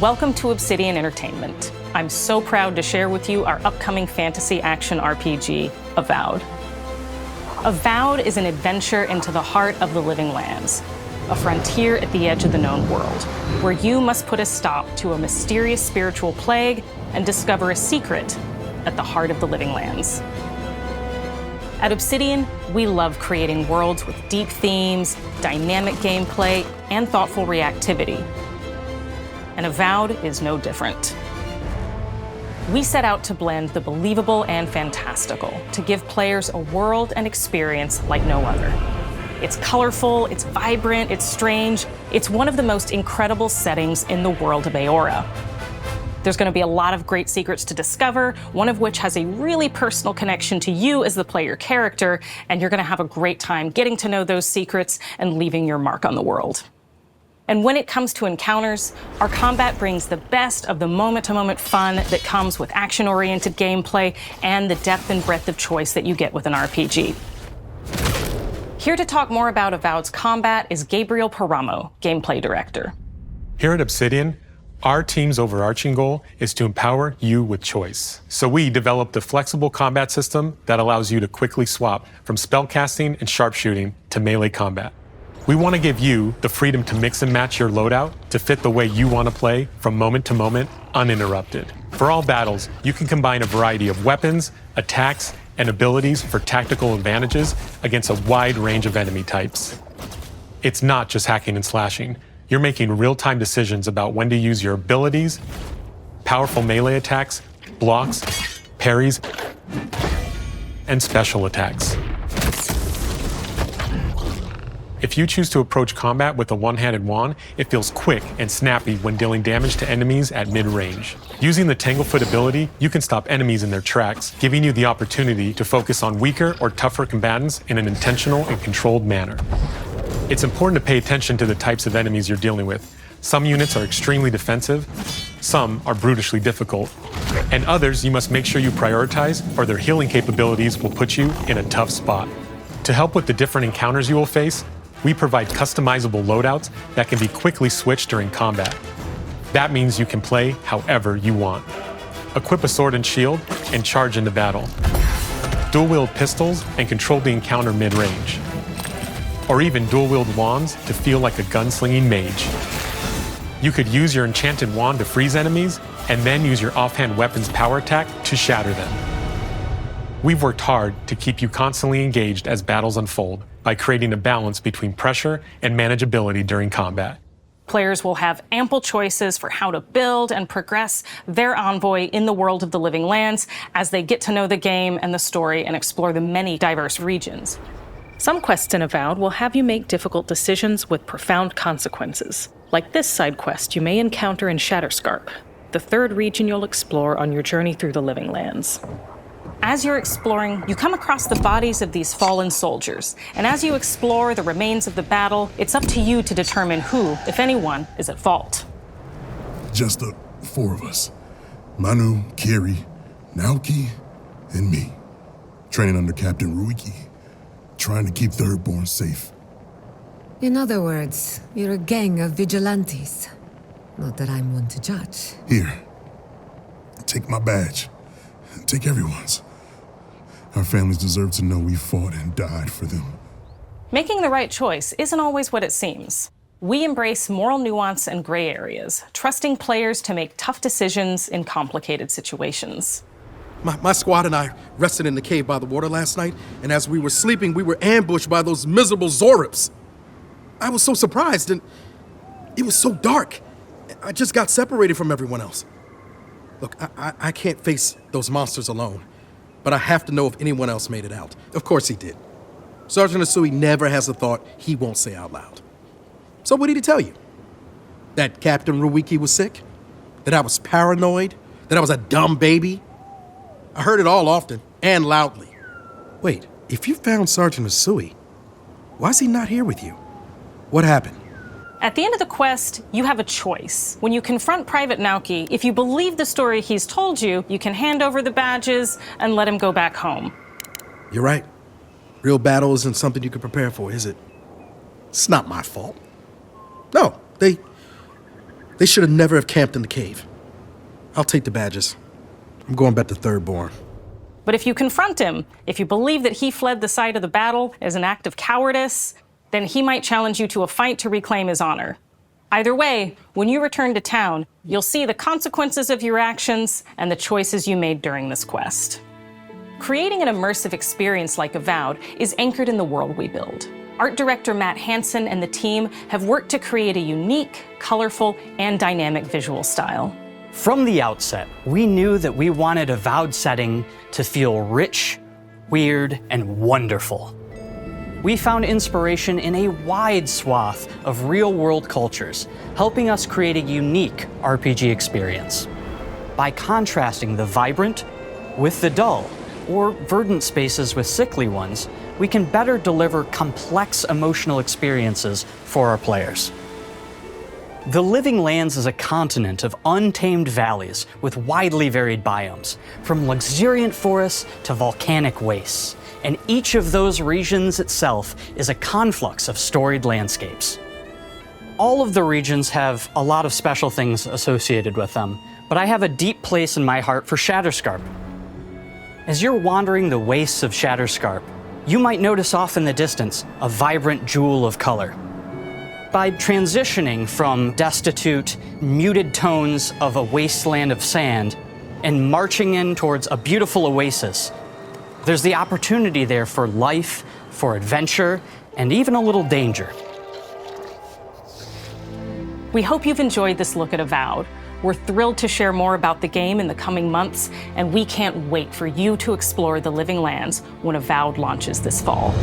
welcome to Obsidian Entertainment. I'm so proud to share with you our upcoming fantasy action RPG, Avowed. Avowed is an adventure into the heart of the living lands, a frontier at the edge of the known world, where you must put a stop to a mysterious spiritual plague and discover a secret at the heart of the living lands. At Obsidian, we love creating worlds with deep themes, dynamic gameplay, and thoughtful reactivity. And Avowed is no different. We set out to blend the believable and fantastical to give players a world and experience like no other. It's colorful, it's vibrant, it's strange. It's one of the most incredible settings in the world of Aora. There's going to be a lot of great secrets to discover, one of which has a really personal connection to you as the player character, and you're going to have a great time getting to know those secrets and leaving your mark on the world. And when it comes to encounters, our combat brings the best of the moment-to-moment fun that comes with action-oriented gameplay and the depth and breadth of choice that you get with an RPG. Here to talk more about Avowed's combat is Gabriel Paramo, Gameplay Director. Here at Obsidian, our team's overarching goal is to empower you with choice. So we developed a flexible combat system that allows you to quickly swap from spellcasting and sharpshooting to melee combat. We want to give you the freedom to mix and match your loadout to fit the way you want to play from moment to moment, uninterrupted. For all battles, you can combine a variety of weapons, attacks, and abilities for tactical advantages against a wide range of enemy types. It's not just hacking and slashing. You're making real-time decisions about when to use your abilities, powerful melee attacks, blocks, parries, and special attacks. If you choose to approach combat with a one-handed wand, it feels quick and snappy when dealing damage to enemies at mid-range. Using the Tanglefoot ability, you can stop enemies in their tracks, giving you the opportunity to focus on weaker or tougher combatants in an intentional and controlled manner. It's important to pay attention to the types of enemies you're dealing with. Some units are extremely defensive, some are brutishly difficult, and others you must make sure you prioritize, or their healing capabilities will put you in a tough spot. To help with the different encounters you will face, we provide customizable loadouts that can be quickly switched during combat. That means you can play however you want. Equip a sword and shield and charge into battle. Dual-wield pistols and control the encounter mid-range. Or even dual-wield wands to feel like a gunslinging mage. You could use your enchanted wand to freeze enemies and then use your offhand weapon's power attack to shatter them. We've worked hard to keep you constantly engaged as battles unfold by creating a balance between pressure and manageability during combat. Players will have ample choices for how to build and progress their envoy in the world of the living lands as they get to know the game and the story and explore the many diverse regions. Some quests in Avowed will have you make difficult decisions with profound consequences, like this side quest you may encounter in Shatterscarp, the third region you'll explore on your journey through the living lands. As you're exploring, you come across the bodies of these fallen soldiers, and as you explore the remains of the battle, it's up to you to determine who, if anyone, is at fault. Just the four of us. Manu, Kiri, Naoki, and me. Training under Captain Ruiki, trying to keep Thirdborn safe. In other words, you're a gang of vigilantes. Not that I'm one to judge. Here, take my badge. Take everyone's. Our families deserve to know we fought and died for them. Making the right choice isn't always what it seems. We embrace moral nuance and gray areas, trusting players to make tough decisions in complicated situations. My squad and I rested in the cave by the water last night, and as we were sleeping, we were ambushed by those miserable Zorips. I was so surprised, and it was so dark. I just got separated from everyone else. Look, I can't face those monsters alone, but I have to know if anyone else made it out. Of course he did. Sergeant Asui never has a thought he won't say out loud. So what did he tell you? That Captain Ruiki was sick? That I was paranoid? That I was a dumb baby? I heard it all often and loudly. Wait, if you found Sergeant Asui, why is he not here with you? What happened? At the end of the quest, you have a choice. When you confront Private Naoki, if you believe the story he's told you, you can hand over the badges and let him go back home. You're right. Real battle isn't something you can prepare for, is it? It's not my fault. No, they They should have never have camped in the cave. I'll take the badges. I'm going back to Thirdborn. But if you confront him, if you believe that he fled the site of the battle as an act of cowardice, then he might challenge you to a fight to reclaim his honor. Either way, when you return to town, you'll see the consequences of your actions and the choices you made during this quest. Creating an immersive experience like Avowed is anchored in the world we build. Art director Matt Hansen and the team have worked to create a unique, colorful, and dynamic visual style. From the outset, we knew that we wanted Avowed setting to feel rich, weird, and wonderful. We found inspiration in a wide swath of real-world cultures, helping us create a unique RPG experience. By contrasting the vibrant with the dull, or verdant spaces with sickly ones, we can better deliver complex emotional experiences for our players. The Living Lands is a continent of untamed valleys with widely varied biomes, from luxuriant forests to volcanic wastes. And each of those regions itself is a conflux of storied landscapes. All of the regions have a lot of special things associated with them, but I have a deep place in my heart for Shatterscarp. As you're wandering the wastes of Shatterscarp, you might notice off in the distance a vibrant jewel of color. By transitioning from destitute, muted tones of a wasteland of sand and marching in towards a beautiful oasis, there's the opportunity there for life, for adventure, and even a little danger. We hope you've enjoyed this look at Avowed. We're thrilled to share more about the game in the coming months, and we can't wait for you to explore the Living Lands when Avowed launches this fall.